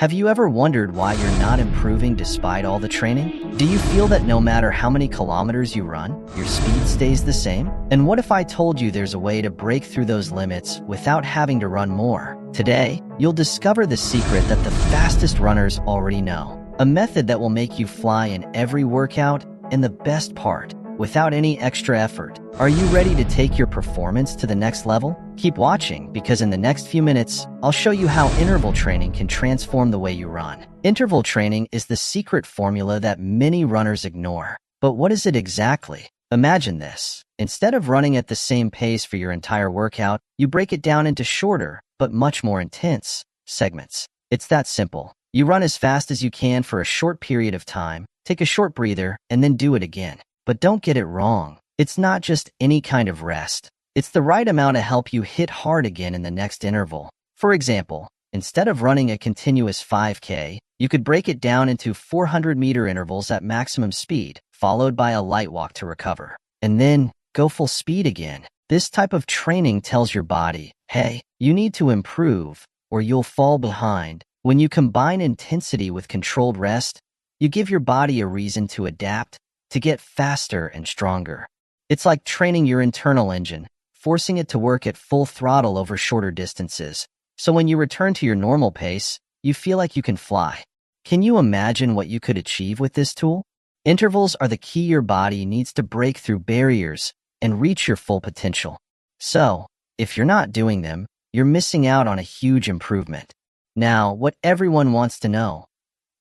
Have you ever wondered why you're not improving despite all the training? Do you feel that no matter how many kilometers you run, your speed stays the same? And what if I told you there's a way to break through those limits without having to run more? Today, you'll discover the secret that the fastest runners already know. A method that will make you fly in every workout, and the best part, without any extra effort. Are you ready to take your performance to the next level? Keep watching, because in the next few minutes, I'll show you how interval training can transform the way you run. Interval training is the secret formula that many runners ignore. But what is it exactly? Imagine this. Instead of running at the same pace for your entire workout, you break it down into shorter, but much more intense, segments. It's that simple. You run as fast as you can for a short period of time, take a short breather, and then do it again. But don't get it wrong. It's not just any kind of rest. It's the right amount to help you hit hard again in the next interval. For example, instead of running a continuous 5K, you could break it down into 400-meter intervals at maximum speed, followed by a light walk to recover. And then, go full speed again. This type of training tells your body, hey, you need to improve, or you'll fall behind. When you combine intensity with controlled rest, you give your body a reason to adapt, to get faster and stronger. It's like training your internal engine, forcing it to work at full throttle over shorter distances. So when you return to your normal pace, you feel like you can fly. Can you imagine what you could achieve with this tool? Intervals are the key your body needs to break through barriers and reach your full potential. So, if you're not doing them, you're missing out on a huge improvement. Now, what everyone wants to know: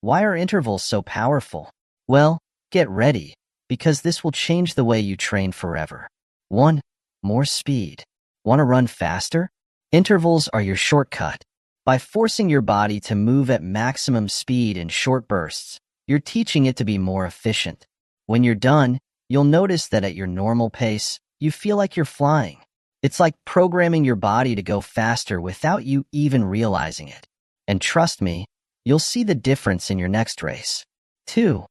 why are intervals so powerful? Well, get ready, because this will change the way you train forever. 1. More speed. Want to run faster? Intervals are your shortcut. By forcing your body to move at maximum speed in short bursts, you're teaching it to be more efficient. When you're done, you'll notice that at your normal pace, you feel like you're flying. It's like programming your body to go faster without you even realizing it. And trust me, you'll see the difference in your next race. 2.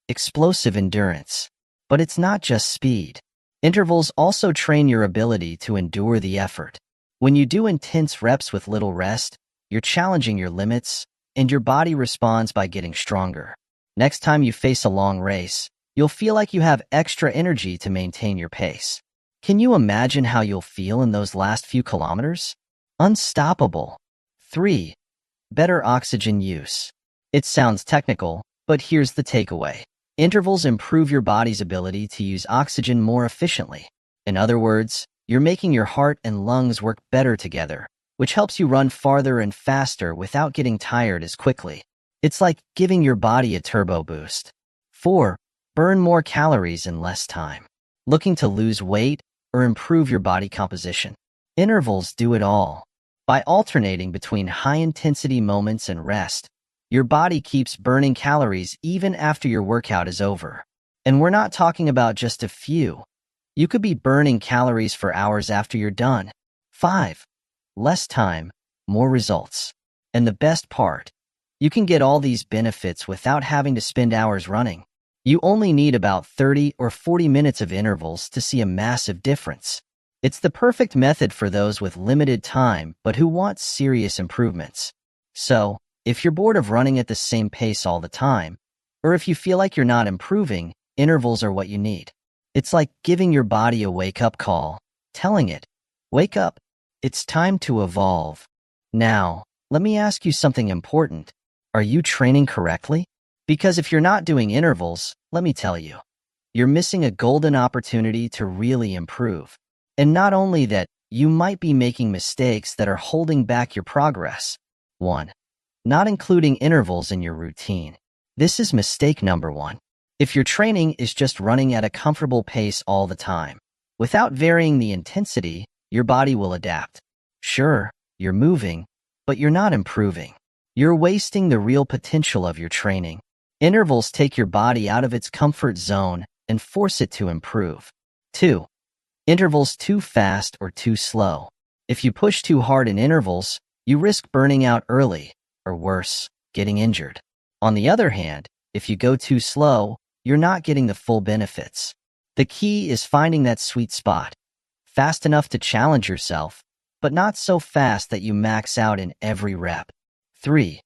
Explosive endurance. But it's not just speed. Intervals also train your ability to endure the effort. When you do intense reps with little rest, you're challenging your limits, and your body responds by getting stronger. Next time you face a long race, you'll feel like you have extra energy to maintain your pace. Can you imagine how you'll feel in those last few kilometers? Unstoppable. 3. Better oxygen use. It sounds technical, but here's the takeaway. Intervals improve your body's ability to use oxygen more efficiently. In other words, you're making your heart and lungs work better together, which helps you run farther and faster without getting tired as quickly. It's like giving your body a turbo boost. 4. Burn more calories in less time. Looking to lose weight or improve your body composition? Intervals do it all. By alternating between high-intensity moments and rest, your body keeps burning calories even after your workout is over. And we're not talking about just a few. You could be burning calories for hours after you're done. 5. Less time, more results. And the best part, you can get all these benefits without having to spend hours running. You only need about 30 or 40 minutes of intervals to see a massive difference. It's the perfect method for those with limited time but who want serious improvements. So, if you're bored of running at the same pace all the time, or if you feel like you're not improving, intervals are what you need. It's like giving your body a wake-up call, telling it, wake up, it's time to evolve. Now, let me ask you something important. Are you training correctly? Because if you're not doing intervals, let me tell you, you're missing a golden opportunity to really improve. And not only that, you might be making mistakes that are holding back your progress. 1. Not including intervals in your routine. This is mistake number 1. If your training is just running at a comfortable pace all the time, without varying the intensity, your body will adapt. Sure, you're moving, but you're not improving. You're wasting the real potential of your training. Intervals take your body out of its comfort zone and force it to improve. 2. Intervals too fast or too slow. If you push too hard in intervals, you risk burning out early, or worse, getting injured. On the other hand, if you go too slow, you're not getting the full benefits. The key is finding that sweet spot. Fast enough to challenge yourself, but not so fast that you max out in every rep. 3.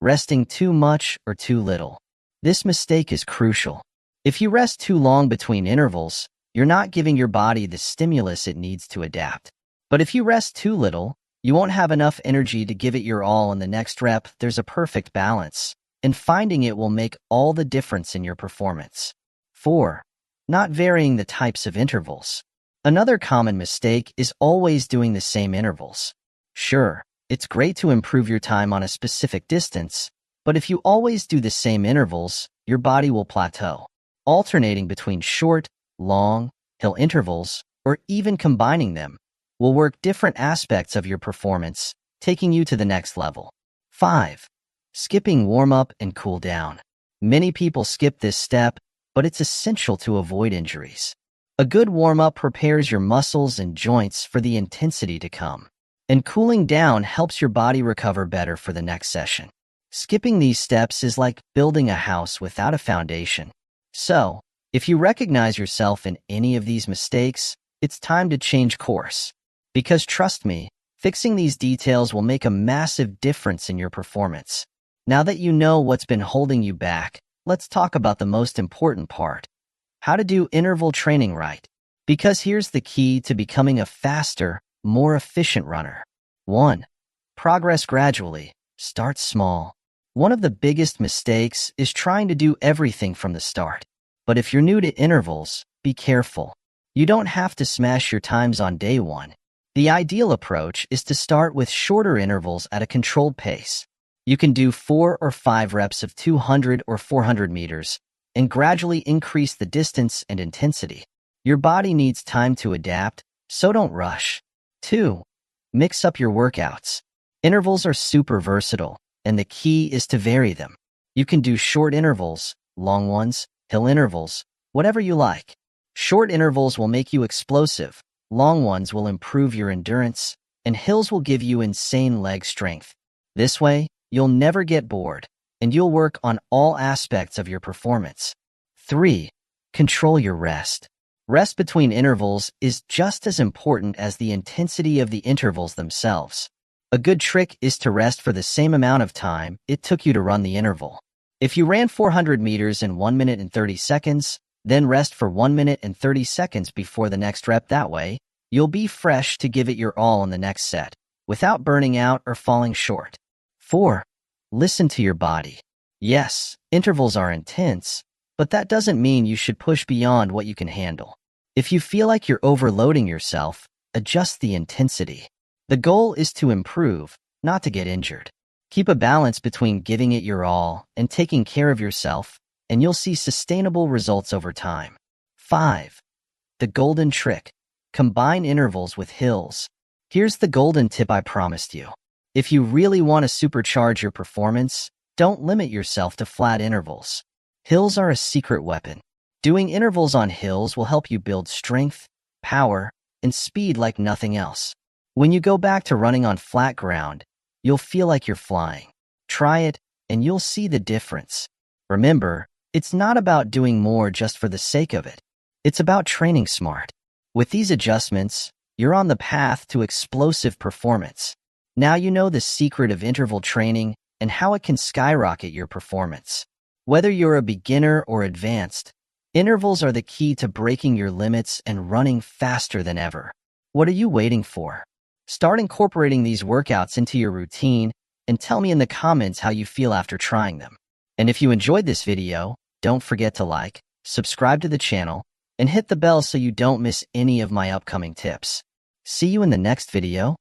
resting too much or too little. This mistake is crucial. If you rest too long between intervals, you're not giving your body the stimulus it needs to adapt. But if you rest too little, you won't have enough energy to give it your all in the next rep. There's a perfect balance, and finding it will make all the difference in your performance. 4. Not varying the types of intervals. Another common mistake is always doing the same intervals. Sure, it's great to improve your time on a specific distance, but if you always do the same intervals, your body will plateau. Alternating between short, long, hill intervals, or even combining them, will work different aspects of your performance, taking you to the next level. 5. Skipping warm-up and cool down. Many people skip this step, but it's essential to avoid injuries. A good warm-up prepares your muscles and joints for the intensity to come, and cooling down helps your body recover better for the next session. Skipping these steps is like building a house without a foundation. So, if you recognize yourself in any of these mistakes, it's time to change course. Because trust me, fixing these details will make a massive difference in your performance. Now that you know what's been holding you back, let's talk about the most important part: how to do interval training right. Because here's the key to becoming a faster, more efficient runner. 1. Progress gradually. Start small. One of the biggest mistakes is trying to do everything from the start. But if you're new to intervals, be careful. You don't have to smash your times on day one. The ideal approach is to start with shorter intervals at a controlled pace. You can do 4 or 5 reps of 200 or 400 meters and gradually increase the distance and intensity. Your body needs time to adapt, so don't rush. 2. Mix up your workouts. Intervals are super versatile, and the key is to vary them. You can do short intervals, long ones, hill intervals, whatever you like. Short intervals will make you explosive, long ones will improve your endurance, and hills will give you insane leg strength. This way, you'll never get bored, and you'll work on all aspects of your performance. 3. Control your rest. Rest between intervals is just as important as the intensity of the intervals themselves. A good trick is to rest for the same amount of time it took you to run the interval. If you ran 400 meters in 1 minute and 30 seconds, then rest for 1 minute and 30 seconds before the next rep. That way, you'll be fresh to give it your all in the next set, without burning out or falling short. 4. Listen to your body. Yes, intervals are intense, but that doesn't mean you should push beyond what you can handle. If you feel like you're overloading yourself, adjust the intensity. The goal is to improve, not to get injured. Keep a balance between giving it your all and taking care of yourself, and you'll see sustainable results over time. 5. The golden trick. Combine intervals with hills. Here's the golden tip I promised you. If you really want to supercharge your performance, don't limit yourself to flat intervals. Hills are a secret weapon. Doing intervals on hills will help you build strength, power, and speed like nothing else. When you go back to running on flat ground, you'll feel like you're flying. Try it, and you'll see the difference. Remember, it's not about doing more just for the sake of it. It's about training smart. With these adjustments, you're on the path to explosive performance. Now you know the secret of interval training and how it can skyrocket your performance. Whether you're a beginner or advanced, intervals are the key to breaking your limits and running faster than ever. What are you waiting for? Start incorporating these workouts into your routine and tell me in the comments how you feel after trying them. And if you enjoyed this video, don't forget to like, subscribe to the channel, and hit the bell so you don't miss any of my upcoming tips. See you in the next video.